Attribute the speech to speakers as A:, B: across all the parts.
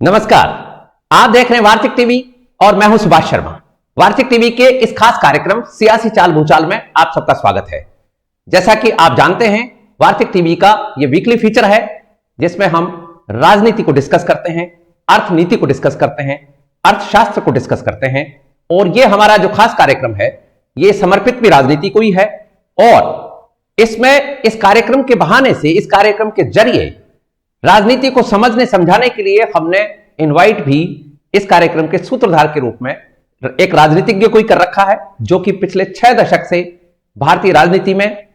A: नमस्कार। आप देख रहे हैं वार्तिक टीवी और मैं हूं सुभाष शर्मा। वार्तिक टीवी के इस खास कार्यक्रम सियासी चाल भूचाल में आप सबका स्वागत है। जैसा कि आप जानते हैं, वार्तिक टीवी का यह वीकली फीचर है जिसमें हम राजनीति को डिस्कस करते हैं, अर्थनीति को डिस्कस करते हैं, अर्थशास्त्र को डिस्कस करते हैं। और यह हमारा जो खास कार्यक्रम है यह समर्पित भी राजनीति को ही है। और इसमें इस कार्यक्रम के बहाने से, इस कार्यक्रम के जरिए राजनीति को समझने समझाने के लिए हमने इनवाइट भी इस कार्यक्रम के सूत्रधार के रूप में एक राजनीतिज्ञ को ही कर रखा है, जो कि पिछले 6 दशक से भारतीय राजनीति में,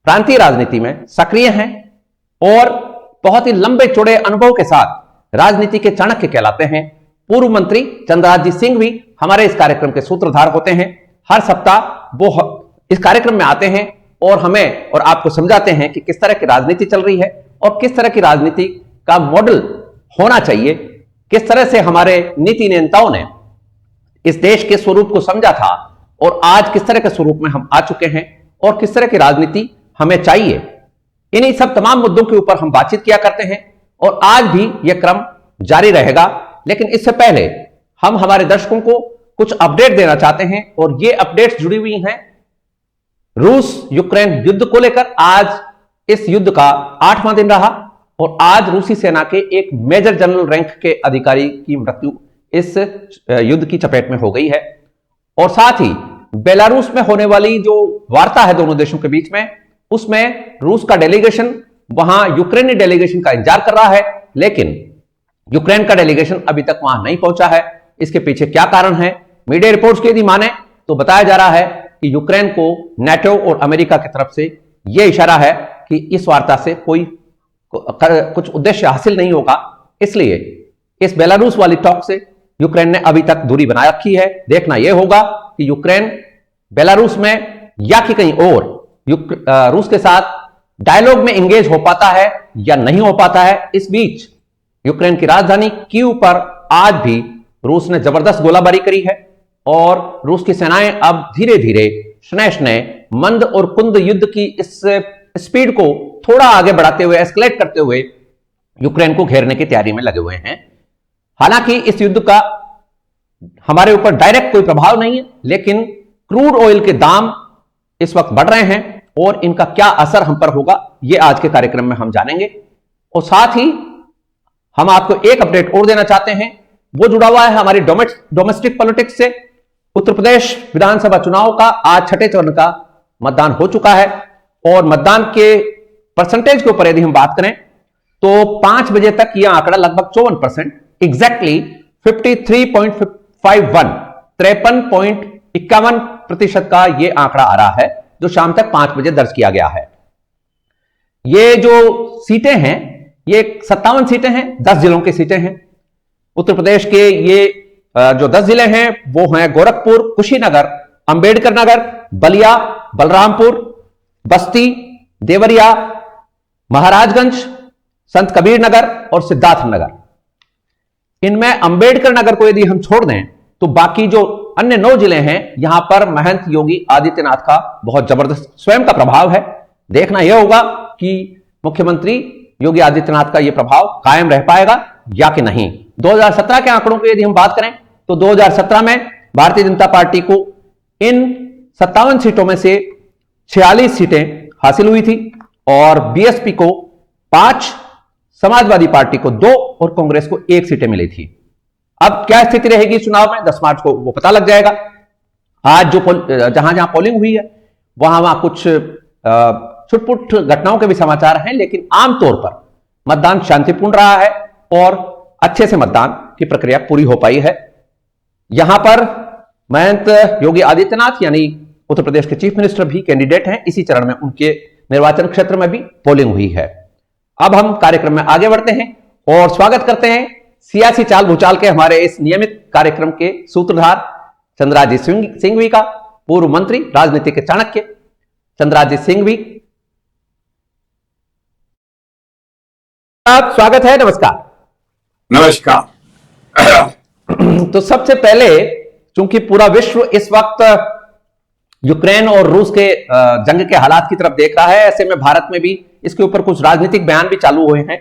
A: प्रांतीय राजनीति में सक्रिय हैं और बहुत ही लंबे चौड़े अनुभव के साथ राजनीति के चाणक्य कहलाते हैं। पूर्व मंत्री चंद्रराज सिंह भी हमारे इस कार्यक्रम के सूत्रधार होते हैं। हर सप्ताह वो इस कार्यक्रम में आते हैं और हमें और आपको समझाते हैं कि किस तरह की राजनीति चल रही है और किस तरह की राजनीति का मॉडल होना चाहिए, किस तरह से हमारे नीति नेताओं ने इस देश के स्वरूप को समझा था और आज किस तरह के स्वरूप में हम आ चुके हैं और किस तरह की राजनीति हमें चाहिए। इन्हीं सब तमाम मुद्दों के ऊपर हम बातचीत किया करते हैं और आज भी यह क्रम जारी रहेगा। लेकिन इससे पहले हम हमारे दर्शकों को कुछ अपडेट देना चाहते हैं और ये अपडेट्स जुड़ी हुई हैं रूस यूक्रेन युद्ध को लेकर। आज इस युद्ध का 8वां दिन रहा और आज रूसी सेना के एक मेजर जनरल रैंक के अधिकारी की मृत्यु इस युद्ध की चपेट में हो गई है। और साथ ही बेलारूस में होने वाली जो वार्ता है दोनों देशों के बीच में, उसमें रूस का डेलीगेशन वहां यूक्रेनी डेलीगेशन का इंतजार कर रहा है, लेकिन यूक्रेन का डेलीगेशन अभी तक वहां नहीं पहुंचा है। इसके पीछे क्या कारण है? मीडिया रिपोर्ट्स की यदि माने तो बताया जा रहा है कि यूक्रेन को नाटो और अमेरिका की तरफ से यह इशारा है कि इस वार्ता से कोई कुछ उद्देश्य हासिल नहीं होगा। इसलिए इस बेलारूस वाली टॉक से यूक्रेन ने अभी तक दूरी बनाए रखी है। देखना यह होगा कि यूक्रेन बेलारूस में या कि कहीं और रूस के साथ डायलॉग में एंगेज हो पाता है या नहीं हो पाता है। इस बीच यूक्रेन की राजधानी कीव पर आज भी रूस ने जबरदस्त गोलाबारी करी है और रूस की सेनाएं अब धीरे धीरे शनय मंद और कुंद युद्ध की इस स्पीड को थोड़ा आगे बढ़ाते हुए, एस्केलेट करते हुए यूक्रेन को घेरने की तैयारी में लगे हुए हैं। हालांकि इस युद्ध का हमारे ऊपर डायरेक्ट कोई प्रभाव नहीं है, लेकिन क्रूड ऑयल के दाम इस वक्त बढ़ रहे हैं और इनका क्या असर हम पर होगा यह आज के कार्यक्रम में हम जानेंगे। और साथ ही हम आपको एक अपडेट और देना चाहते हैं, वो जुड़ा हुआ है हमारी डोमेस्टिक पॉलिटिक्स से। उत्तर प्रदेश विधानसभा चुनाव का आज 6ठे चरण का मतदान हो चुका है और मतदान के परसेंटेज के ऊपर यदि हम बात करें तो 5 बजे तक यह आंकड़ा लगभग 54%, एग्जैक्टली 53.51 53.51% का यह आंकड़ा आ रहा है, जो शाम तक 5 बजे दर्ज किया गया है। ये जो सीटें हैं ये 57 सीटें हैं, 10 जिलों की सीटें हैं। उत्तर प्रदेश के ये जो 10 जिले हैं वो हैं गोरखपुर, कुशीनगर, अंबेडकर नगर, बलिया, बलरामपुर, बस्ती, देवरिया, महाराजगंज, संत कबीर नगर और सिद्धार्थ नगर। इनमें अंबेडकर नगर को यदि हम छोड़ दें तो बाकी जो अन्य 9 जिले हैं यहां पर महंत योगी आदित्यनाथ का बहुत जबरदस्त स्वयं का प्रभाव है। देखना यह होगा कि मुख्यमंत्री योगी आदित्यनाथ का यह प्रभाव कायम रह पाएगा या कि नहीं। 2017 के आंकड़ों की यदि हम बात करें तो 2017 में भारतीय जनता पार्टी को इन 57 सीटों में से 46 सीटें हासिल हुई थी और बीएसपी को 5, समाजवादी पार्टी को 2 और कांग्रेस को 1 सीटें मिली थी। अब क्या स्थिति रहेगी चुनाव में 10 मार्च को वो पता लग जाएगा। आज जो जहां जहां पोलिंग हुई है वहां कुछ छुटपुट घटनाओं के भी समाचार हैं, लेकिन आमतौर पर मतदान शांतिपूर्ण रहा है और अच्छे से मतदान की प्रक्रिया पूरी हो पाई है। यहां पर महंत योगी आदित्यनाथ यानी उत्तर प्रदेश के चीफ मिनिस्टर भी कैंडिडेट हैं। इसी चरण में उनके निर्वाचन क्षेत्र में भी पोलिंग हुई है। अब हम कार्यक्रम में आगे बढ़ते हैं और स्वागत करते हैं सियासी चाल भूचाल के हमारे इस नियमित कार्यक्रम के सूत्रधार चंद्रराज सिंघवी का, पूर्व मंत्री, राजनीति के चाणक्य चंद्रराज सिंघवी। आप स्वागत है, नमस्कार।
B: नमस्कार।
A: तो सबसे पहले, चूंकि पूरा विश्व इस वक्त यूक्रेन और रूस के जंग के हालात की तरफ देख रहा है, ऐसे में भारत में भी इसके ऊपर कुछ राजनीतिक बयान भी चालू हुए हैं।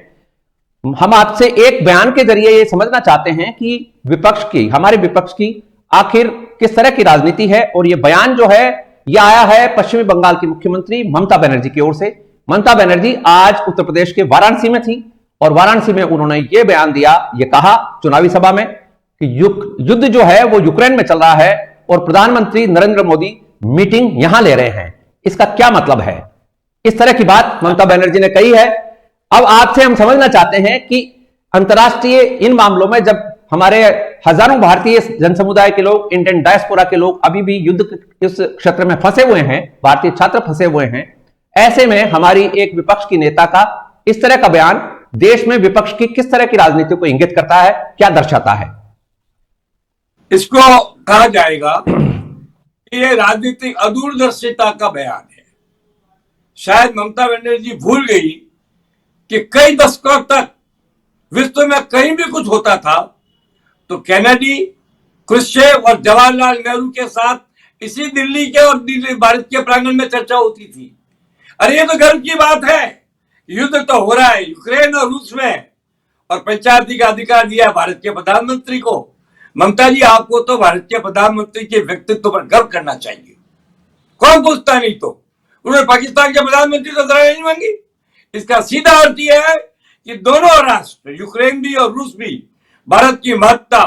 A: हम आपसे एक बयान के जरिए ये समझना चाहते हैं कि हमारे विपक्ष की आखिर किस तरह की राजनीति है। और ये बयान जो है ये आया है पश्चिमी बंगाल की मुख्यमंत्री ममता बनर्जी की ओर से। ममता बनर्जी आज उत्तर प्रदेश के वाराणसी में थी और वाराणसी में उन्होंने ये बयान दिया, ये कहा चुनावी सभा में कि युद्ध जो है वो यूक्रेन में चल रहा है और प्रधानमंत्री नरेंद्र मोदी मीटिंग यहां ले रहे हैं, इसका क्या मतलब है। इस तरह की बात ममता बनर्जी ने कही है। अब आपसे हम समझना चाहते हैं कि अंतर्राष्ट्रीय इन मामलों में जब हमारे हजारों भारतीय जनसमुदाय के लोग, इंडियन डायस्पोरा के लोग अभी भी युद्ध इस क्षेत्र में फंसे हुए हैं, भारतीय छात्र फंसे हुए हैं, ऐसे में हमारी एक विपक्ष की नेता का इस तरह का बयान देश में विपक्ष की किस तरह की राजनीति को इंगित करता है, क्या दर्शाता है?
B: इसको कहा जाएगा ये राजनीतिक अदूरदर्शिता का बयान है। शायद ममता बनर्जी भूल गई कि कई दशकों तक विश्व में कहीं भी कुछ होता था तो केनेडी, क्रुश्चेव और जवाहरलाल नेहरू के साथ इसी दिल्ली के और भारत के प्रांगण में चर्चा होती थी। अरे ये तो गर्व की बात है, युद्ध तो हो रहा है यूक्रेन और रूस में और पंचायती का अधिकार दिया भारत के प्रधानमंत्री को। ममता जी, आपको तो भारत के प्रधानमंत्री के व्यक्तित्व पर गर्व करना चाहिए। कौन पूछता नहीं तो, उन्होंने पाकिस्तान के प्रधानमंत्री से जरा नहीं मांगी। इसका सीधा अर्थ यह है कि दोनों राष्ट्र, यूक्रेन भी और रूस भी, भारत की महत्ता,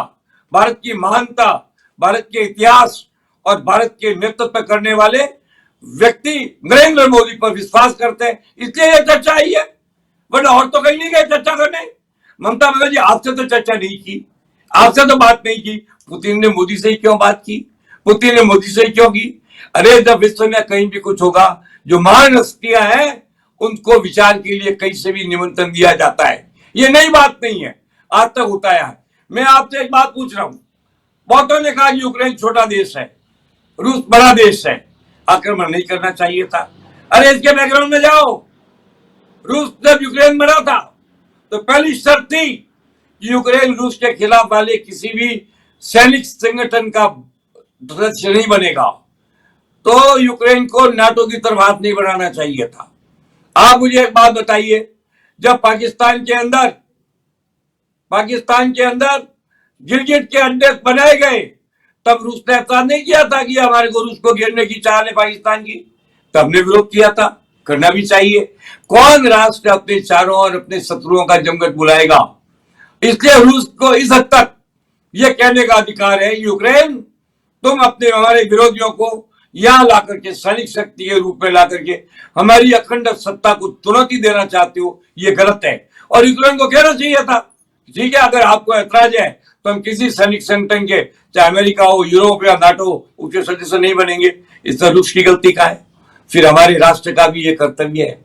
B: भारत की महानता, भारत के इतिहास और भारत के नेतृत्व करने वाले व्यक्ति नरेंद्र मोदी पर विश्वास करते हैं, इसलिए यह चर्चा आई है। वरना और तो कहीं नहीं गए चर्चा करने। ममता बनर्जी, आपसे तो चर्चा नहीं की, आपसे तो बात नहीं की। पुतिन ने मोदी से ही क्यों बात की? पुतिन ने मोदी से ही क्यों की? अरे जब विश्व में कहीं भी कुछ होगा, जो महान हस्तियां हैं उनको विचार के लिए कहीं से भी निमंत्रण दिया जाता है। ये नई बात नहीं है, आज तक होता है। मैं आपसे एक बात पूछ रहा हूं, बहुतों ने कहा यूक्रेन छोटा देश है, रूस बड़ा देश है, आक्रमण नहीं करना चाहिए था। अरे इसके बैकग्राउंड में जाओ। रूस जब यूक्रेन बना था तो पहली शर्त थी कि यूक्रेन रूस के खिलाफ वाले किसी भी सैनिक संगठन का सदस्य नहीं बनेगा, तो यूक्रेन को नाटो की तरफ हाथ नहीं बढ़ाना चाहिए था। आप मुझे एक बात बताइए, जब पाकिस्तान के अंदर गिलगिट के अड्डे बनाए गए तब रूस ने ऐसा नहीं किया था कि हमारे को रूस को घेरने की चाह है पाकिस्तान की, तब ने विरोध किया था। करना भी चाहिए। कौन राष्ट्र अपने चारों और अपने शत्रुओं का जमघट बुलाएगा? इसलिए रूस को इस हद तक यह कहने का अधिकार है, यूक्रेन तुम अपने हमारे विरोधियों को यहां लाकर के सैनिक शक्ति के रूप में लाकर के हमारी अखंड सत्ता को चुनौती देना चाहते हो, ये गलत है। और यूक्रेन को कहना चाहिए था, ठीक है, अगर आपको ऐतराज है तो हम किसी सैनिक संगठन के, चाहे अमेरिका हो, यूरोप या नाटो, उसके सदस्य नहीं बनेंगे। इससे रूस की गलती का है। फिर हमारे राष्ट्र का भी ये कर्तव्य है।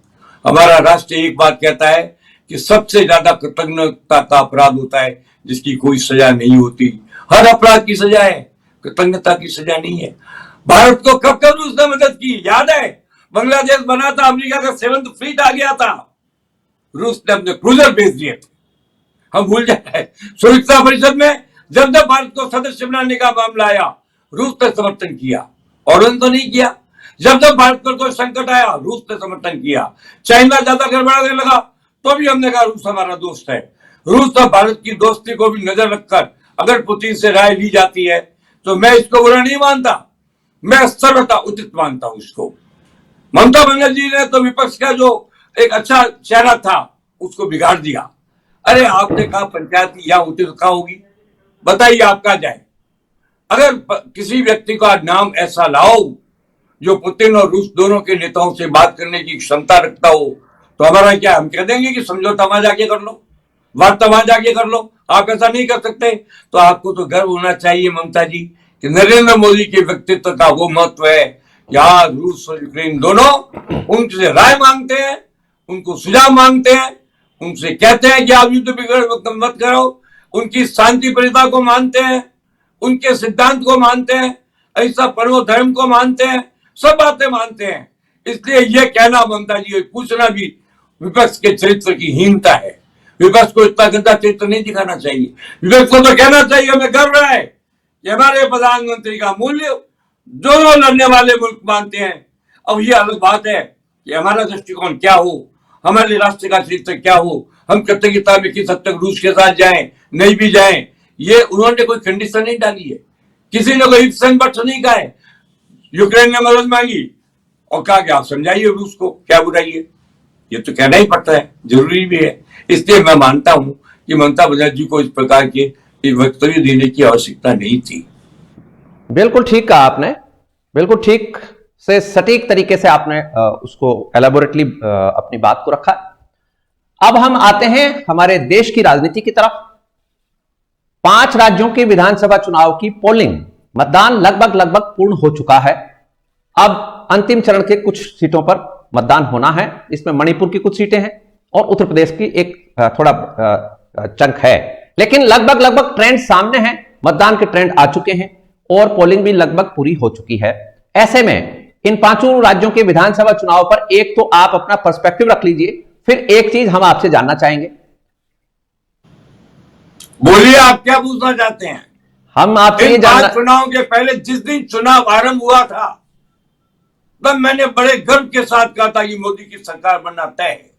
B: हमारा राष्ट्र एक बात कहता है कि सबसे ज्यादा कृतज्ञता का अपराध होता है जिसकी कोई सजा नहीं होती। हर अपराध की सजा है, कृतज्ञता की सजा नहीं है। भारत को कब कब रूस ने मदद की, याद है? बांग्लादेश बना था, अमेरिका का 7th फ्लीट आ गया था, रूस ने अपने क्रूजर भेज दिए थे। हम भूल जाए, सुरक्षा परिषद में जब जब भारत को सदस्य बनाने का मामला आया, रूस ने समर्थन किया, और उन्होंने तो नहीं किया। जब जब भारत पर कोई संकट आया, रूस ने समर्थन किया। चाइना ज्यादा गड़बड़ाने लगा तो भी हमने कहा रूस हमारा दोस्त है। रूस और भारत की दोस्ती को भी नजर रखकर अगर पुतिन से राय ली जाती है तो मैं इसको बुरा नहीं मानता, मैं सर्वथा उचित मानता हूं इसको। ममता बनर्जी ने तो विपक्ष का जो एक अच्छा चेहरा था उसको बिगाड़ दिया। अरे आपने कहा पंचायती या उचित कहा होगी, बताइए आप कहा जाए। अगर किसी व्यक्ति का नाम ऐसा लाओ जो पुतिन और रूस दोनों के नेताओं से बात करने की क्षमता रखता हो, तो हमारा क्या, हम कह देंगे कि समझौता वहां जाके कर लो, वार्ता वहां जाके कर लो। आप ऐसा नहीं कर सकते। तो आपको तो गर्व होना चाहिए ममता जी कि नरेंद्र मोदी के व्यक्तित्व का वो महत्व है कि आज रूस और यूक्रेन दोनों उनसे राय मांगते हैं, उनको सुझाव मांगते हैं, उनसे कहते हैं कि आप युद्ध मत करो, उनकी शांति प्रियता को मानते हैं, उनके सिद्धांत को मानते हैं, ऐसा परमो धर्म को मानते हैं, सब बातें मानते हैं। इसलिए यह कहना ममता जी, पूछना भी विपक्ष के चरित्र की हीनता है। विपक्ष को इतना गंदा चरित्र नहीं दिखाना चाहिए। विपक्ष को तो कहना चाहिए हमें गर्व है कि हमारे प्रधानमंत्री का मूल्य दोनों लड़ने वाले मुल्क मानते हैं। अब यह अलग बात है कि हमारा दृष्टिकोण क्या हो, हमारे राष्ट्र का चरित्र क्या हो, हम प्रतियोगिता में किस हद तक रूस के साथ जाएं, नहीं भी जाएं, ये उन्होंने कोई कंडीशन नहीं डाली है। किसी ने कोई बट नहीं कहा है। यूक्रेन ने मदद मांगी और कहा कि आप समझाइए रूस को, क्या बुराई है, ये तो कहना ही पड़ता है, जरूरी भी है। इसलिए मैं मानता हूं कि ममता बनर्जी को इस प्रकार के वक्तव्य देने की आवश्यकता नहीं थी।
A: बिल्कुल ठीक कहा आपने, बिल्कुल ठीक से सटीक तरीके से आपने उसको एलेबोरेटली अपनी बात को रखा। अब हम आते हैं हमारे देश की राजनीति की तरफ। 5 राज्यों के विधानसभा चुनाव की पोलिंग, मतदान लगभग पूर्ण हो चुका है। अब अंतिम चरण के कुछ सीटों पर मतदान होना है। इसमें मणिपुर की कुछ सीटें हैं और उत्तर प्रदेश की एक थोड़ा चंक है, लेकिन लगभग ट्रेंड सामने है। मतदान के ट्रेंड आ चुके हैं और पोलिंग भी लगभग पूरी हो चुकी है। ऐसे में इन 5 राज्यों के विधानसभा चुनाव पर एक तो आप अपना पर्सपेक्टिव रख लीजिए, फिर एक चीज हम आपसे जानना चाहेंगे।
B: बोलिए, आप क्या पूछना चाहते हैं?
A: हम आपसे ये जानना,
B: चुनाव के पहले जिस दिन चुनाव आरंभ हुआ था, तब मैंने बड़े गर्व के साथ कहा था कि मोदी की सरकार बनना तय है।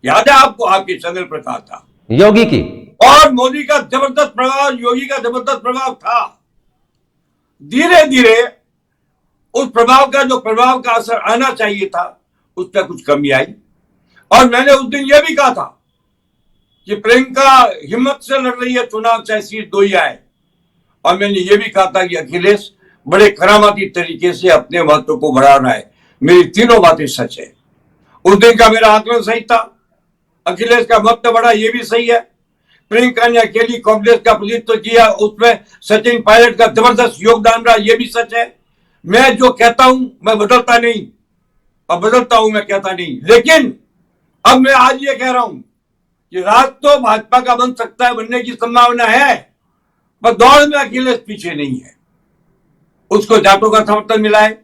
B: याद है आपको? आपकी चैनल पर कहा था,
A: योगी की,
B: और मोदी का जबरदस्त प्रभाव, योगी का जबरदस्त प्रभाव था। धीरे धीरे उस प्रभाव का, जो प्रभाव का असर आना चाहिए था, उस पर कुछ कमी आई। और मैंने उस दिन यह भी कहा था कि प्रियंका हिम्मत से लड़ रही है चुनाव, चाहे सीट 2 ही आए। और मैंने यह भी कहा था कि अखिलेश बड़े करामाती तरीके से अपने महत्व को बढ़ा रहा है। मेरी तीनों बातें सच है। उस दिन का मेरा आकलन सही था। अखिलेश का महत्व बढ़ा, यह भी सही है। प्रियंका ने अकेली कांग्रेस का प्रतिनिधित्व किया, उसमें सचिन पायलट का जबरदस्त योगदान रहा, यह भी सच है। मैं जो कहता हूं मैं बदलता नहीं, अब बदलता हूं मैं कहता नहीं। लेकिन अब मैं आज ये कह रहा हूं कि राज तो भाजपा का बन सकता है, बनने की संभावना है, पर दौड़ में अखिलेश पीछे नहीं है। उसको जाटों का समर्थन मिला है,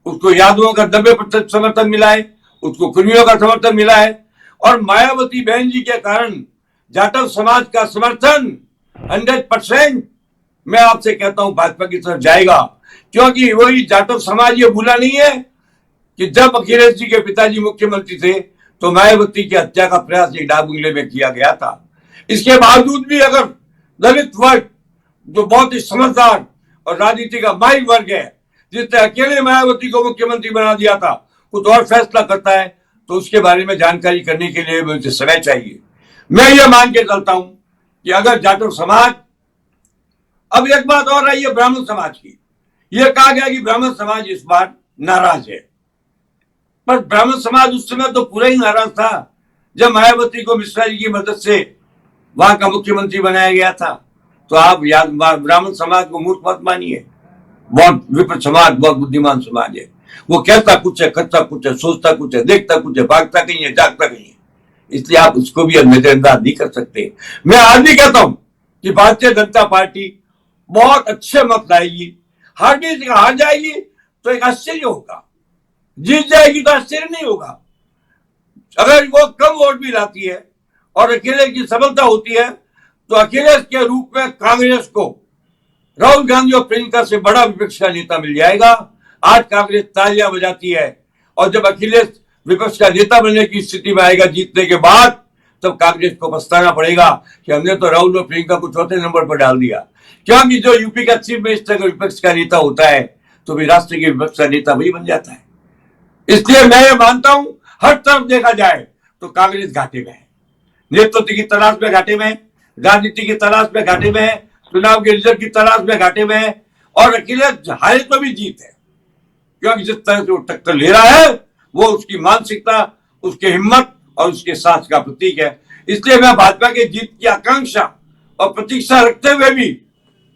B: उसको यादवों का 90% समर्थन मिला है, उसको कुर्मियों का समर्थन मिला है, और मायावती बहन जी के कारण जाटव समाज का समर्थन 100% मैं आपसे कहता हूं भाजपा की तरफ जाएगा। क्योंकि वही जाटव समाज ये भूला नहीं है कि जब अखिलेश जी के पिताजी मुख्यमंत्री थे तो मायावती की हत्या का प्रयास एक डाक बंगले में किया गया था। इसके बावजूद भी अगर दलित वर्ग, जो बहुत ही समझदार और राजनीति का माहिर वर्ग है, जिसने अकेले मायावती को मुख्यमंत्री बना दिया था, कुछ और फैसला करता है, तो उसके बारे में जानकारी करने के लिए मुझे समय चाहिए। मैं ये मान के चलता हूं कि अगर जाटव समाज, अब एक बात और रही है ब्राह्मण समाज की, यह कहा गया कि ब्राह्मण समाज इस बार नाराज है, पर ब्राह्मण समाज उस समय तो पूरा ही नाराज था जब मायावती को मिश्रा जी की मदद से वहां का मुख्यमंत्री बनाया गया था। तो आप ब्राह्मण समाज को मूर्ख मत मानिए। बहुत विपरीत समाज, बहुत बुद्धिमान समाज है। वो कहता कुछ है, करता कुछ है, सोचता कुछ है, देखता कुछ है, भागता कहीं है, जागता कहीं है। इसलिए आप उसको भी नजरअंदाज नहीं कर सकते। मैं आज भी कहता हूं कि भारतीय जनता पार्टी बहुत अच्छे मत लाएगी। हार जाएगी तो एक आश्चर्य होगा, जीत जाएगी तो आश्चर्य नहीं होगा। अगर वो कम वोट भी लाती है और अखिलेश की सफलता होती है, तो अखिलेश के रूप में कांग्रेस को राहुल गांधी और प्रियंका से बड़ा विपक्ष का नेता मिल जाएगा। आज कांग्रेस तालियां बजाती है, और जब अखिलेश विपक्ष का नेता बनने की स्थिति में आएगा जीतने के बाद, तब कांग्रेस को पछताना पड़ेगा कि हमने तो राहुल और प्रियंका को चौथे नंबर पर डाल दिया। क्योंकि जो यूपी का चीफ मिनिस्टर का विपक्ष का नेता होता है, तो भी राष्ट्र के विपक्ष का नेता वही बन जाता है। इसलिए मैं ये मानता हूं, हर तरफ देखा जाए तो कांग्रेस घाटे में है, नेतृत्व की तलाश में घाटे में, राजनीति की तलाश में घाटे में, चुनाव के रिजल्ट की तलाश में घाटे में, और अखिलेश हारे तो भी जीत है। क्योंकि जिस तरह से वो टक्कर ले रहा है, वो उसकी मानसिकता, उसकी हिम्मत और उसके साहस का प्रतीक है। इसलिए मैं भाजपा के जीत की आकांक्षा और प्रतीक्षा रखते हुए भी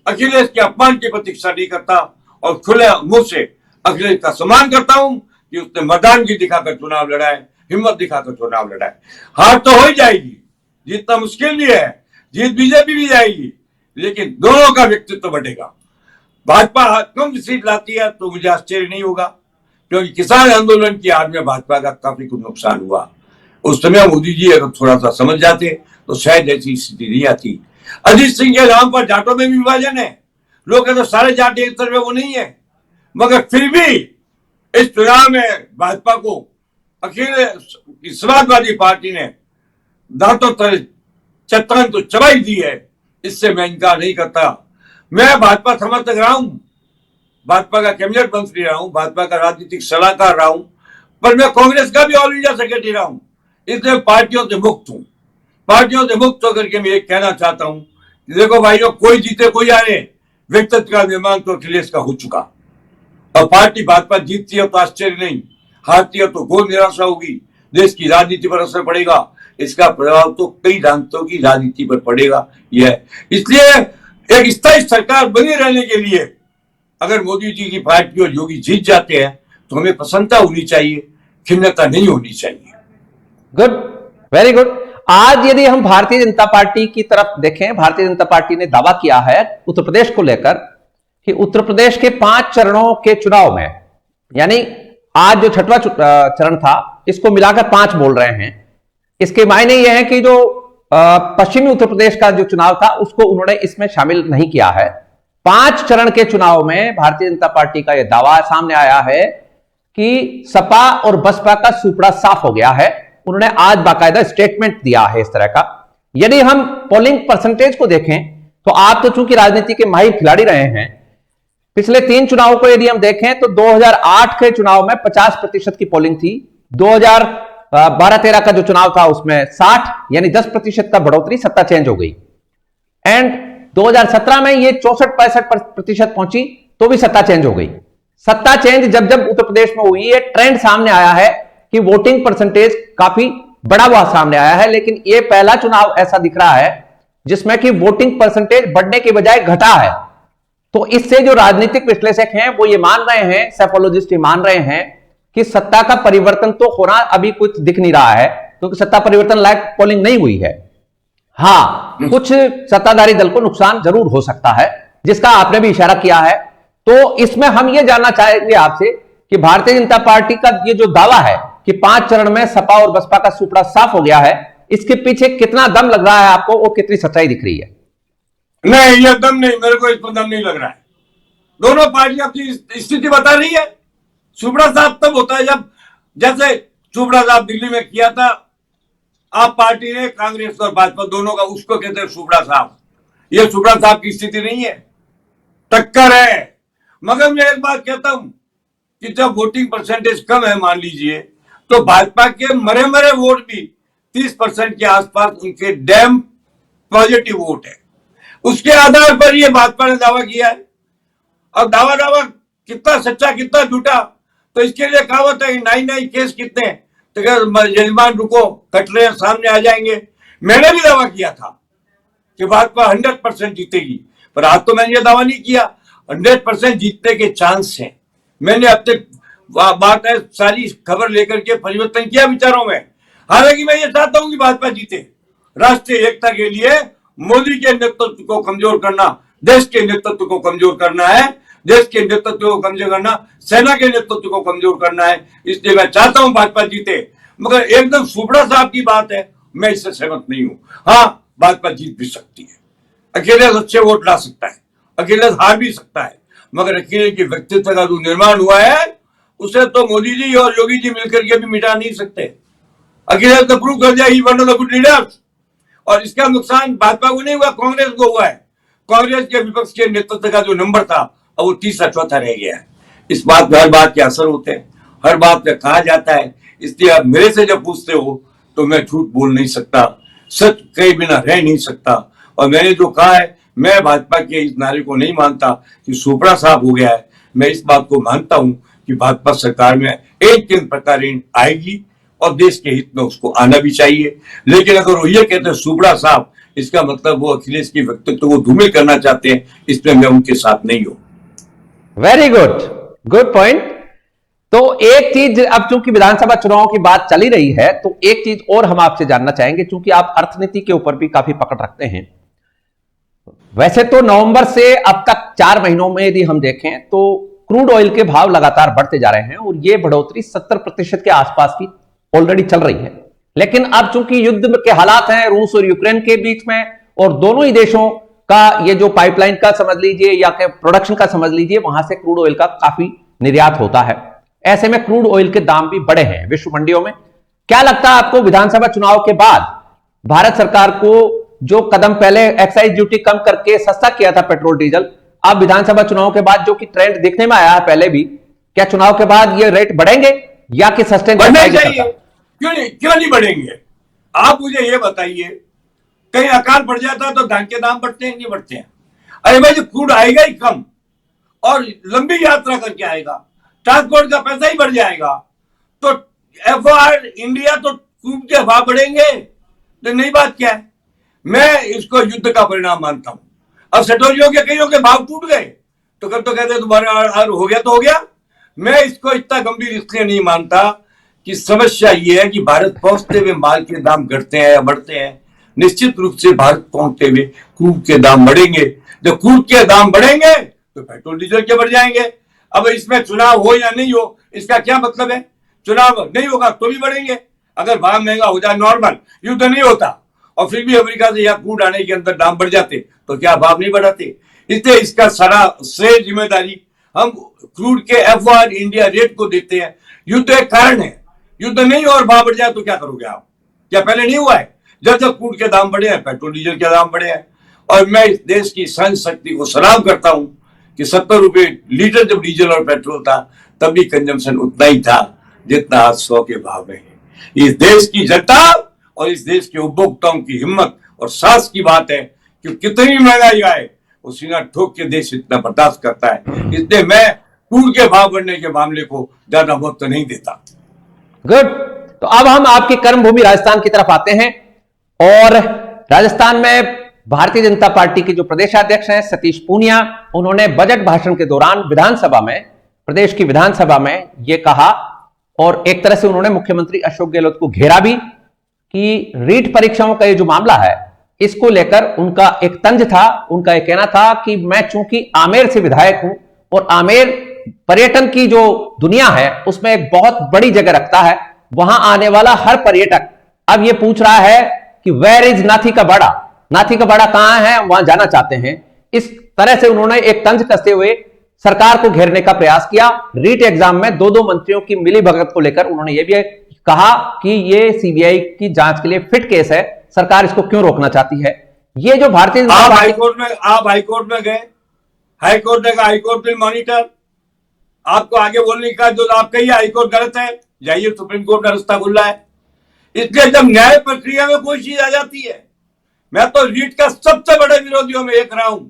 B: अखिलेश के अपमान की प्रतीक्षा नहीं करता, और खुले मुंह से अखिलेश का सम्मान करता हूं कि उसने मर्दानगी दिखाकर चुनाव लड़ा है, हिम्मत दिखाकर चुनाव लड़ा है। हार तो हो ही जाएगी, जीतना मुश्किल भी है, जीत बीजेपी भी जाएगी, लेकिन दोनों का व्यक्तित्व बढ़ेगा। भाजपा कम सीट लाती है तो मुझे आश्चर्य नहीं होगा, क्योंकि किसान आंदोलन की आड़ में भाजपा का काफी कुछ नुकसान हुआ। उस समय मोदी जी अगर थोड़ा सा समझ जाते तो शायद ऐसी स्थिति नहीं आती। अजीत सिंह के नाम पर जाटों में भी विभाजन है। लोग कहते सारे जाट एक तरफ, वो नहीं है, मगर फिर भी इस चुनाव में भाजपा को अखिलेश समाजवादी पार्टी ने दांतों तले चट्टान तो चबाई दी है, इससे मैं इनकार नहीं करता। मैं भाजपा समर्थक रहा हूं, भाजपा का कैबिनेट मंत्री रहा हूं, भाजपा का राजनीतिक सलाहकार रहा हूं, पर मैं कांग्रेस का भी ऑल इंडिया सेक्रेटरी रहा हूं, इसलिए पार्टियों से मुक्त हूं। पार्टियों से मुक्त होकर के मैं ये कहना चाहता हूं, देखो भाइयों, कोई जीते कोई हारे, व्यक्तित्व का निर्माण तो अखिलेश का हो चुका, और पार्टी भाजपा जीतती है तो आश्चर्य नहीं, हारती है तो घोर निराशा होगी, देश की राजनीति पर असर पड़ेगा, इसका प्रभाव तो कई प्रांतों की राजनीति पर पड़ेगा। यह इसलिए एक स्थायी सरकार बनी रहने के लिए अगर मोदी जी की पार्टी और योगी जीत जाते हैं तो हमें प्रसन्नता होनी चाहिए, खिन्नता नहीं होनी चाहिए।
A: Good, very good. आज यदि हम भारतीय जनता पार्टी की तरफ देखें, भारतीय जनता पार्टी ने दावा किया है उत्तर प्रदेश को लेकर कि उत्तर प्रदेश के 5 चरणों के चुनाव में, यानी आज जो 6वां चरण था इसको मिलाकर 5 बोल रहे हैं। इसके मायने यह है कि जो पश्चिमी उत्तर प्रदेश का जो चुनाव था उसको उन्होंने इसमें शामिल नहीं किया है। 5 चरण के चुनाव में भारतीय जनता पार्टी का यह दावा सामने आया है कि सपा और बसपा का सुपड़ा साफ हो गया है। उन्होंने आज बाकायदा स्टेटमेंट दिया है इस तरह का। यदि हम पोलिंग परसेंटेज को देखें तो आप तो चूंकि राजनीति के माहिर खिलाड़ी रहे हैं, पिछले 3 चुनाव को यदि हम देखें तो 2008 के चुनाव में 50% की पोलिंग थी, 2012-13 का जो चुनाव था उसमें 60, यानी 10% का बढ़ोतरी, सत्ता चेंज हो गई। एंड 2017 में ये 64-65% पहुंची तो भी सत्ता चेंज हो गई। सत्ता चेंज जब जब उत्तर प्रदेश में हुई, ये ट्रेंड सामने आया है कि वोटिंग परसेंटेज काफी बड़ा हुआ सामने आया है। लेकिन ये पहला चुनाव ऐसा दिख रहा है जिसमें कि वोटिंग परसेंटेज बढ़ने के बजाय घटा है। तो इससे जो राजनीतिक विश्लेषक हैं वो ये मान रहे हैं, सैफोलॉजिस्ट ये मान रहे हैं कि सत्ता का परिवर्तन तो होना अभी कुछ दिख नहीं रहा है, क्योंकि सत्ता परिवर्तन लायक पोलिंग नहीं हुई है। हां, कुछ सत्ताधारी दल को नुकसान जरूर हो सकता है, जिसका आपने भी इशारा किया है। तो इसमें हम ये जानना चाहेंगे आपसे कि भारतीय जनता पार्टी का ये जो दावा है कि 5 चरण में सपा और बसपा का सुपड़ा साफ हो गया है, इसके पीछे कितना दम लग रहा है आपको और कितनी सच्चाई दिख रही है?
B: नहीं, ये दम नहीं, मेरे को इस पर दम नहीं लग रहा है। दोनों पार्टियां अपनी स्थिति बता रही है। सुपड़ा साफ तब होता है जब, जैसे सुपड़ा साफ दिल्ली में किया था आप पार्टी ने, कांग्रेस और भाजपा दोनों का, उसको कहते हैं सुपड़ा साफ। ये सुपड़ा साफ की स्थिति नहीं है, टक्कर है। मगर मैं एक बात कहता हूं कि जब वोटिंग परसेंटेज कम है, मान लीजिए, तो भाजपा के मरे मरे वोट भी 30% के आसपास उनके डैम पॉजिटिव वोट है। उसके आधार पर यह भाजपा ने दावा किया है। अब दावा कितना सच्चा कितना झूठा, तो इसके लिए कहावत है 9 केस कितने, तो यजमान रुको, कटले सामने आ जाएंगे। मैंने भी दावा किया था कि भाजपा 100% जीतेगी, पर आज तो मैंने ये दावा नहीं किया। 100% जीतने के चांस हैं। मैंने अब तक बात है सारी खबर लेकर के परिवर्तन किया विचारों में। हालांकि मैं ये चाहता हूं कि भाजपा जीते। राष्ट्रीय एकता के लिए मोदी के नेतृत्व को कमजोर करना, देश के नेतृत्व को कमजोर करना है, देश के नेतृत्व को कमजोर करना, सेना के नेतृत्व को कमजोर करना है। इसलिए मैं चाहता हूं भाजपा जीते। मगर एकदम सुपड़ा साहब की बात है, मैं इससे सहमत नहीं हूं। हाँ, भाजपा जीत भी सकती है, अकेले अच्छे वोट ला सकता है, अकेले हार भी सकता है, मगर अकेले के व्यक्तित्व का जो निर्माण हुआ है उसे तो मोदी जी और योगी जी मिलकर के भी मिटा नहीं सकते। अकेले तो प्रूव कर दिया ही one of the good leaders. और इसका नुकसान भाजपा को नहीं हुआ, कांग्रेस को हुआ है। कांग्रेस के विपक्ष के नेतृत्व का जो नंबर था अब वो 3रा-4था रह गया है। इस बात में हर बात के असर होते हैं, हर बात में कहा जाता है। इसलिए आप मेरे से जब पूछते हो तो मैं झूठ बोल नहीं सकता, सच कहे बिना रह नहीं सकता। और मैंने जो कहा है, मैं भाजपा के इस नारे को नहीं मानता कि सुपड़ा साफ हो गया है। मैं इस बात को मानता हूं कि भाजपा सरकार में एक दिन प्रकार आएगी और देश के हित में उसको आना भी चाहिए। लेकिन अगर वो ये कहते हैं सुपड़ा साफ, इसका मतलब वो अखिलेश के व्यक्तित्व को धूमिल करना चाहते हैं। इसमें मैं उनके साथ नहीं हूं।
A: Very good, good point. तो एक चीज, अब चूंकि विधानसभा चुनाव की बात चली रही है, तो एक चीज और हम आपसे जानना चाहेंगे, चूंकि आप अर्थनीति के ऊपर भी काफी पकड़ रखते हैं। वैसे तो नवंबर से अब तक 4 महीनों में यदि हम देखें तो क्रूड ऑयल के भाव लगातार बढ़ते जा रहे हैं और ये बढ़ोतरी 70% के आसपास की ऑलरेडी चल रही है। लेकिन अब चूंकि युद्ध के हालात हैं रूस और यूक्रेन के बीच में, और दोनों ही देशों का ये जो पाइपलाइन का समझ लीजिए या प्रोडक्शन का समझ लीजिए, वहां से क्रूड ऑयल का काफी निर्यात होता है। ऐसे में क्रूड ऑयल के दाम भी बढ़े हैं विश्व मंडियों में। क्या लगता है आपको विधानसभा चुनाव के बाद भारत सरकार को जो कदम पहले एक्साइज ड्यूटी कम करके सस्ता किया था पेट्रोल डीजल, अब विधानसभा चुनाव के बाद जो कि ट्रेंड देखने में आया है पहले भी, क्या चुनाव के बाद ये रेट बढ़ेंगे या कि सस्टेन
B: बढ़ने चाहिए? क्यों नहीं बढ़ेंगे? आप मुझे ये बताइए, कहीं अकाल पड़ जाता तो धान के दाम बढ़ते हैं नहीं बढ़ते हैं? अरे भाई, क्रूड आएगा ही कम और लंबी यात्रा करके आएगा, ट्रांसपोर्ट का पैसा ही बढ़ जाएगा, तो एफआर इंडिया तो क्रूड के भाव बढ़ेंगे। तो नई बात क्या है? मैं इसको युद्ध का परिणाम मानता हूं। अब सटोरियों के कईयों के भाव टूट गए तो कल तो कहते तुम्हारा हो गया तो हो गया। मैं इसको इतना गंभीर इसलिए नहीं मानता कि समस्या ये है कि भारत पहुंचते हुए माल के दाम घटते हैं या बढ़ते हैं। निश्चित रूप से भारत पहुंचते हुए क्रूड के दाम बढ़ेंगे। जब क्रूड के दाम बढ़ेंगे तो पेट्रोल डीजल के बढ़ जाएंगे। अब इसमें चुनाव हो या नहीं हो, इसका क्या मतलब है? चुनाव नहीं होगा तो भी बढ़ेंगे। अगर भाव महंगा हो जाए, नॉर्मल युद्ध नहीं होता और फिर भी अमेरिका से यहाँ क्रूड आने के अंदर दाम बढ़ जाते तो क्या भाव नहीं बढ़ाते? इसलिए इसका सारा श्रेय जिम्मेदारी हम क्रूड के एफआर इंडिया रेट को देते हैं। युद्ध एक कारण है, युद्ध नहीं हो और भाव बढ़ जाए तो क्या करोगे आप? क्या पहले नहीं हुआ है? जब जब क्रूड के दाम बढ़े हैं, पेट्रोल डीजल के दाम बढ़े हैं। और मैं इस देश की सहन शक्ति को सलाम करता हूं कि 70 रुपए लीटर जब डीजल और पेट्रोल था तब भी कंजम्पशन उतना ही था जितना आज 100 के भाव में है। इस देश की जनता और इस देश के उपभोक्ताओं की हिम्मत और साहस की बात है कि कितनी महंगाई आए वो सीना ठोक के देश इतना बर्दाश्त करता है। इसलिए मैं क्रूड के भाव बढ़ने के मामले को ज्यादा महत्व नहीं देता।
A: गुड। तो अब हम आपकी कर्मभूमि राजस्थान की तरफ आते हैं और राजस्थान में भारतीय जनता पार्टी के जो प्रदेशाध्यक्ष हैं सतीश पूनिया, उन्होंने बजट भाषण के दौरान विधानसभा में, प्रदेश की विधानसभा में यह कहा और एक तरह से उन्होंने मुख्यमंत्री अशोक गहलोत को घेरा भी कि रीट परीक्षाओं का ये जो मामला है इसको लेकर उनका एक तंज था। उनका एक कहना था कि मैं चूंकि आमेर से विधायक हूं और आमेर पर्यटन की जो दुनिया है उसमें एक बहुत बड़ी जगह रखता है, वहां आने वाला हर पर्यटक अब ये पूछ रहा है कि वेयर इज नाथी का बड़ा, नाथी का बड़ा कहां है, वहां जाना चाहते हैं। इस तरह से उन्होंने एक तंज कसते हुए सरकार को घेरने का प्रयास किया। रीट एग्जाम में दो मंत्रियों की मिलीभगत को लेकर उन्होंने यह भी कहा कि यह सीबीआई की जांच के लिए फिट केस है, सरकार इसको क्यों रोकना चाहती है। ये जो भारतीय
B: आप हाईकोर्ट में गए, हाईकोर्ट ने कहा हाईकोर्ट विल मॉनिटर, आपको आगे बोलने का जो आप कहिए हाईकोर्ट गलत है, जाइए सुप्रीम कोर्ट का रास्ता खुला है। इसलिए जब न्याय प्रक्रिया में कोई चीज आ जाती है, मैं तो रीट का सबसे बड़े विरोधियों में एक रहा हूं।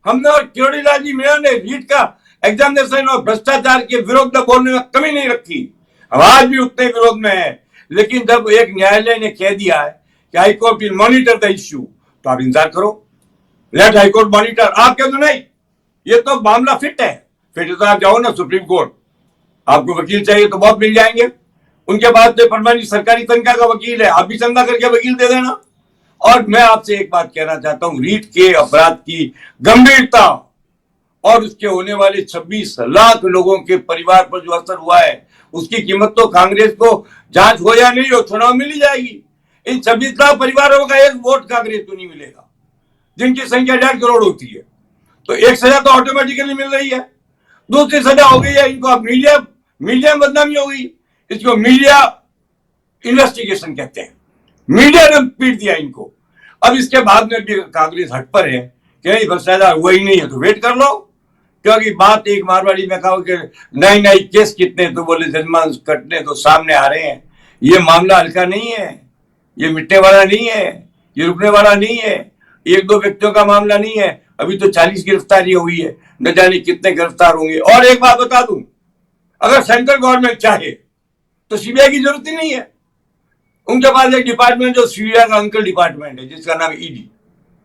B: हमने और किरोड़ीलाल जी मीणा ने रीट का एग्जामिनेशन और भ्रष्टाचार के विरोध में बोलने में कमी नहीं रखी। हम आज भी उतने विरोध में है, लेकिन जब एक न्यायालय ने कह दिया है कि high court will monitor the issue तो आप इंतजार करो, लेट हाईकोर्ट मॉनिटर। आप कह दो नहीं ये तो मामला फिट है, फिर तो आप जाओ ना सुप्रीम कोर्ट, आपको वकील चाहिए तो बहुत मिल जाएंगे। उनके पास तो परमानेंट सरकारी तनख्वाह का वकील है, आप भी चंदा करके वकील दे देना। और मैं आपसे एक बात कहना चाहता हूं, रीट के अपराध की गंभीरता और उसके होने वाले 26 लाख लोगों के परिवार पर जो असर हुआ है उसकी कीमत तो कांग्रेस को, जांच हो या नहीं हो, चुनाव मिल ही जाएगी। इन 26 लाख परिवारों का एक वोट कांग्रेस को नहीं मिलेगा, जिनकी संख्या 1.5 करोड़ होती है। तो एक सजा तो ऑटोमेटिकली मिल रही है, दूसरी सजा हो गई है इनको, मीडिया बदनामी हो गई। इसको मीडिया इन्वेस्टिगेशन कहते हैं, मीडिया ने पीट दिया इनको। अब इसके बाद में भी कांग्रेस हट पर है कि नहीं भ्रष्टाचार हुआ ही नहीं है तो वेट कर लो, क्योंकि बात एक मारवाड़ी में कहा कि नई केस कितने, तो बोले जजमान कटने तो सामने आ रहे हैं। ये मामला हल्का नहीं है, ये मिटने वाला नहीं है, ये रुकने वाला नहीं है, एक दो व्यक्तियों का मामला नहीं है। अभी तो 40 गिरफ्तारी हुई है, न जाने कितने गिरफ्तार होंगे। और एक बात बता दूं, अगर सेंट्रल गवर्नमेंट चाहे तो सीबीआई की जरूरत ही नहीं है। उनके पास एक डिपार्टमेंट जो सीबीआई का अंकल डिपार्टमेंट है जिसका नाम ईडी,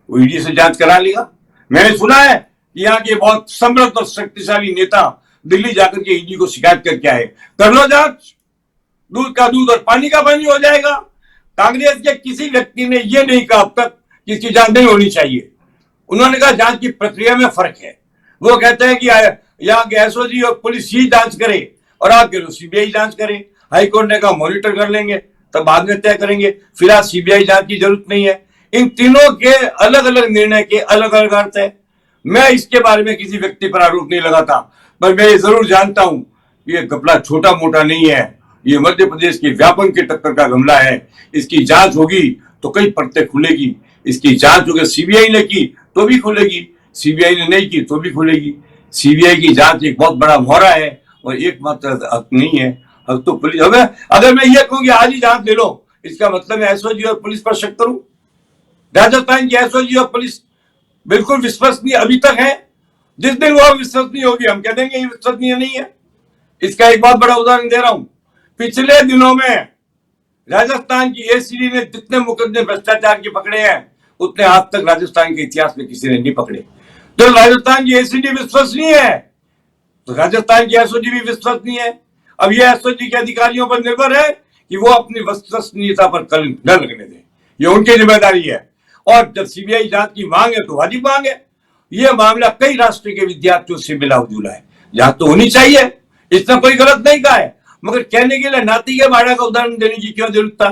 B: वो ईडी से जांच करा लेगा। मैंने सुना है कि यहाँ के बहुत समृद्ध और शक्तिशाली नेता दिल्ली जाकर के ईडी को शिकायत करके आए, कर लो जांच, दूध का दूध और पानी का पानी हो जाएगा। कांग्रेस के किसी व्यक्ति ने यह नहीं कहा अब तक कि इसकी जांच नहीं होनी चाहिए। उन्होंने कहा जांच की प्रक्रिया में फर्क है। वो कहते हैं कि यहाँ के एसओजी और पुलिस ही जांच करे और आप कह लो सीबीआई जांच करे। हाईकोर्ट ने कहा मॉनिटर कर लेंगे, तब बाद में तय करेंगे, फिलहाल सीबीआई जांच की जरूरत नहीं है। इन तीनों के अलग अलग निर्णय के अलग अलग अर्थ है। मैं इसके बारे में किसी व्यक्ति पर आरोप नहीं लगाता, पर मैं ये जरूर जानता हूं कि ये घपला छोटा मोटा नहीं है, ये मध्य प्रदेश के व्यापक के टक्कर का गमला है। इसकी जांच होगी तो कई परतें खुलेगी। इसकी जांच अगर सीबीआई ने की तो भी खुलेगी, सीबीआई ने नहीं की तो भी खुलेगी। सीबीआई की जांच एक बहुत बड़ा मोहरा है और एकमात्र हक नहीं है। हक तो पुलिस, अगर मैं ये कहूँ कि आज ही जांच ले लो, इसका मतलब मैं एसओजी और पुलिस पर शक करूं? राजस्थान की एसओजी और पुलिस बिल्कुल विश्वसनीय अभी तक है। जिस दिन वो विश्वसनीय होगी हम कह देंगे ये विश्वसनीय नहीं है। इसका एक बहुत बड़ा उदाहरण दे रहा हूं। पिछले दिनों में राजस्थान की एसीडी ने जितने मुकदमे भ्रष्टाचार के पकड़े हैं उतने आज तक राजस्थान के इतिहास में किसी ने नहीं पकड़े। तो राजस्थान की एसीडी विश्वसनीय है तो राजस्थान की एसओजी भी विश्वसनीय है। अब ये एसओजी के अधिकारियों पर निर्भर है कि वो अपनी विश्वसनीयता पर कलंक न लगने दें, ये उनकी जिम्मेदारी है। और जब सीबीआई जांच की मांग है तो वाजिब मांग है। ये मामला कई राष्ट्र के विद्यार्थियों से मिला जुला है, जांच तो होनी चाहिए, इसने कोई गलत नहीं कहा है। मगर कहने के लिए नाती के बाड़ा का उदाहरण देने की क्यों जरूरत था?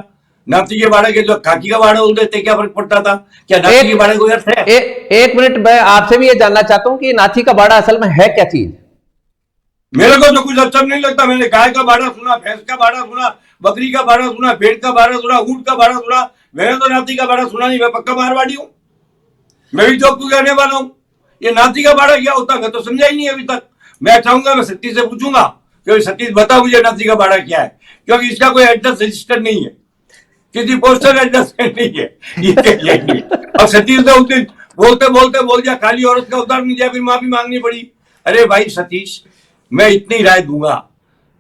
B: नाती के बाड़ा के जो खाकी का बाड़ा बोल देते क्या फर्क पड़ता था? क्या नाती के बाड़ा कोई अर्थ है?
A: एक मिनट, मैं आपसे भी ये जानना चाहता हूं कि नाथी का बाड़ा असल में है क्या चीज?
B: मेरे को तो कुछ अच्छा नहीं लगता। मैंने गाय का बाड़ा सुना, भैंस का बाड़ा सुना, बकरी का बाड़ा सुना, भेड़ का बाड़ा सुना, ऊंट का बाड़ा सुना। मैंने तो नाती का बाड़ा सुना नहीं। मैं पक्का मारवाड़ी हूं, मैं भी जोधपुर रहने वाला हूं। ये नाती का बाड़ा क्या होता है मैं तो समझा ही नहीं अभी तक। मैं चाहूंगा मैं सतीश से पूछूंगा कि सतीश बताओ मुझे नाती का बाड़ा क्या है, क्योंकि इसका कोई एड्रेस रजिस्टर नहीं है, किसी पोस्टल एड्रेस नहीं है। ये नहीं। और सतीश ने उस दिन बोलते बोलते बोल दिया खाली औरत का उदाहरण दिया, फिर माफी मांगनी पड़ी। अरे भाई सतीश, मैं इतनी राय दूंगा,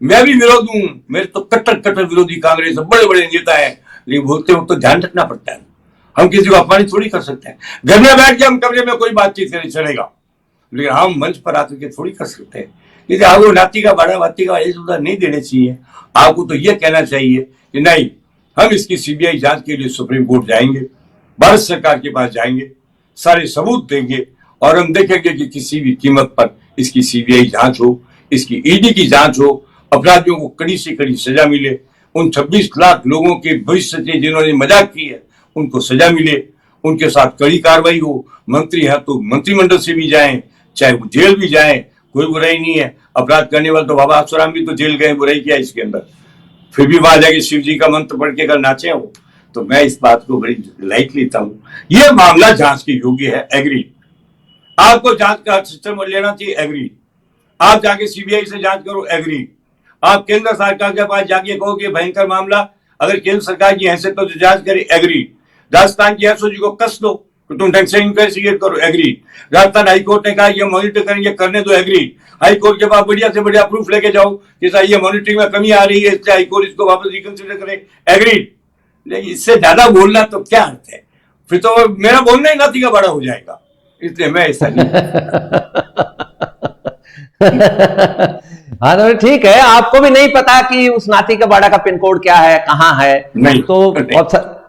B: मैं भी विरोध हूं, मेरे तो कट्टर कट्टर विरोधी कांग्रेस बड़े बड़े नेता है, लेकिन बोलते वक्त तो ध्यान रखना पड़ता है। हम किसी को अपमानित थोड़ी कर सकते हैं। घर में बैठ के हम कमरे में कोई बातचीत करें चलेगा, लेकिन हम मंच पर आकर के थोड़ी कर सकते हैं। क्योंकि आपको नाती का बाड़ा वाती का ये सुविधा नहीं देने चाहिए। आपको तो ये कहना चाहिए कि नहीं, हम इसकी सीबीआई जांच के लिए सुप्रीम कोर्ट जाएंगे, भारत सरकार के पास जाएंगे, सारे सबूत देंगे और हम देखेंगे कि किसी भी कीमत पर इसकी सीबीआई जांच हो, इसकी ईडी की जांच हो, अपराधियों को कड़ी से कड़ी सजा मिले, उन 26 लाख लोगों के भविष्य से जिन्होंने मजाक की है उनको सजा मिले, उनके साथ कड़ी कार्रवाई हो। मंत्री है तो मंत्रिमंडल से भी जाएं, चाहे वो जेल भी जाएं, कोई बुराई नहीं है। अपराध करने वाले तो बाबा आसाराम भी तो जेल गए, बुराई किया इसके अंदर, फिर भी वहां जाके शिव जी का मंत्र पढ़ के अगर नाचे हो तो मैं इस बात को बड़ी लाइट लेता हूं। यह मामला जांच के योग्य है, एग्री। आपको जांच का सिस्टम लेना चाहिए, एग्री। आप जाके सीबीआई से जांच करो, एग्री। आप केंद्र सरकार के पास जाके कहो कि भयंकर मामला, अगर केंद्र सरकार की हैसियत तो जांच करे, एग्री। राजस्थान की एसओजी को कस दो तो तुम ढंग से इन्वेस्टिगेट करो, एग्री। राजस्थान हाईकोर्ट ने कहा ये मॉनिटर करेंगे, करने दो, एग्री। हाईकोर्ट के पास बढ़िया से बढ़िया प्रूफ लेके जाओ कि ये मॉनिटरिंग में कमी आ रही है, इससे हाईकोर्ट इसको वापस रिकंसिडर करे, एग्री। लेकिन इससे ज्यादा बोलना तो क्या अर्थ है? फिर तो मेरा बोलना ही नाती का बड़ा हो जाएगा, इसलिए मैं ऐसा नहीं।
A: हाँ तो ठीक है, आपको भी नहीं पता कि उस नाती का बाड़ा का पिन कोड क्या है, कहां है?
B: नहीं,
A: तो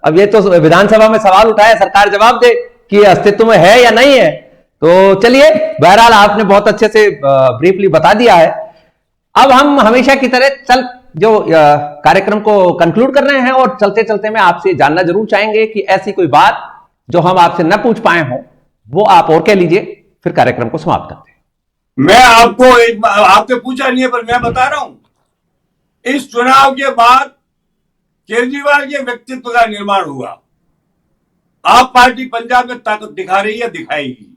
A: अब ये तो विधानसभा में सवाल उठाया, सरकार जवाब दे कि अस्तित्व में है या नहीं है। तो चलिए, बहरहाल आपने बहुत अच्छे से ब्रीफली बता दिया है। अब हम हमेशा की तरह कार्यक्रम को कंक्लूड कर रहे हैं और चलते चलते में आपसे जानना जरूर चाहेंगे कि ऐसी कोई बात जो हम आपसे न पूछ पाए हो वो आप और कह लीजिए, फिर कार्यक्रम को समाप्त करते हैं।
B: मैं आपको आपने पूछा नहीं है पर मैं बता रहा हूं, इस चुनाव के बाद केजरीवाल के व्यक्तित्व का निर्माण हुआ। आप पार्टी पंजाब में ताकत दिखा रही है, दिखाएगी।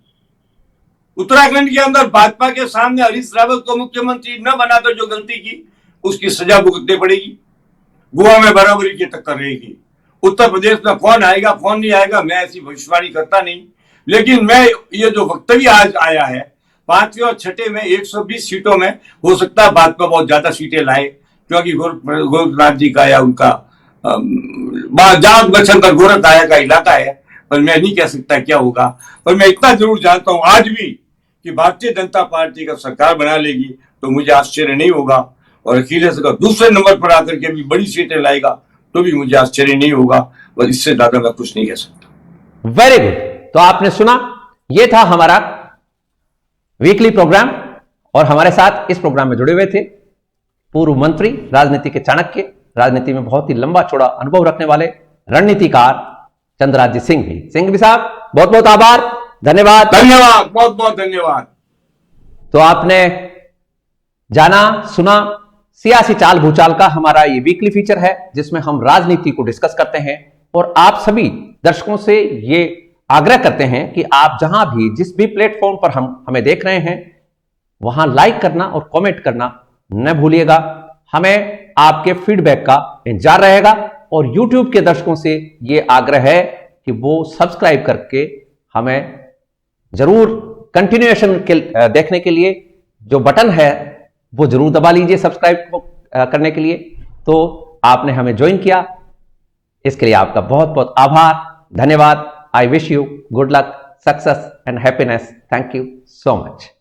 B: उत्तराखंड के अंदर भाजपा के सामने हरीश रावत को मुख्यमंत्री न बनाकर जो गलती की उसकी सजा भुगतनी पड़ेगी। गोवा में बराबरी की टक्कर रहेगी। उत्तर प्रदेश में कौन आएगा कौन नहीं आएगा मैं ऐसी भविष्यवाणी करता नहीं, लेकिन मैं ये जो वक्तव्य आज आया है 5वीं और 6ठे में 120 सीटों में हो सकता है भाजपा बहुत ज्यादा सीटें लाए, क्योंकि गोरखनाथ जी का या उनका जाग बचनकर गोरख आया का इलाका है। पर मैं नहीं कह सकता क्या होगा, पर मैं इतना जरूर जानता हूं आज भी कि भारतीय जनता पार्टी का सरकार बना लेगी तो मुझे आश्चर्य नहीं होगा, और अखिलेश अगर दूसरे नंबर पर आकर के भी बड़ी सीटें लाएगा तो भी मुझे आश्चर्य नहीं होगा। बस इससे ज्यादा मैं कुछ नहीं कह सकता।
A: Very good. तो आपने सुना, यह था हमारा वीकली प्रोग्राम और हमारे साथ इस प्रोग्राम में जुड़े हुए थे पूर्व मंत्री, राजनीति के चाणक्य, राजनीति में बहुत ही लंबा चौड़ा अनुभव रखने वाले रणनीतिकार चंद्राजी सिंह भी साहब, बहुत बहुत आभार, धन्यवाद।
B: धन्यवाद, बहुत बहुत धन्यवाद।
A: तो आपने जाना सुना सियासी चाल भूचाल का हमारा ये वीकली फीचर है जिसमें हम राजनीति को डिस्कस करते हैं और आप सभी दर्शकों से ये आग्रह करते हैं कि आप जहां भी जिस भी प्लेटफॉर्म पर हमें देख रहे हैं वहां लाइक करना और कमेंट करना न भूलिएगा। हमें आपके फीडबैक का इंतजार रहेगा और YouTube के दर्शकों से ये आग्रह है कि वो सब्सक्राइब करके हमें जरूर कंटिन्यूएशन देखने के लिए जो बटन है वो जरूर दबा लीजिए सब्सक्राइब करने के लिए। तो आपने हमें ज्वाइन किया, इसके लिए आपका बहुत बहुत आभार, धन्यवाद। I wish you good luck, success and happiness. Thank you so much.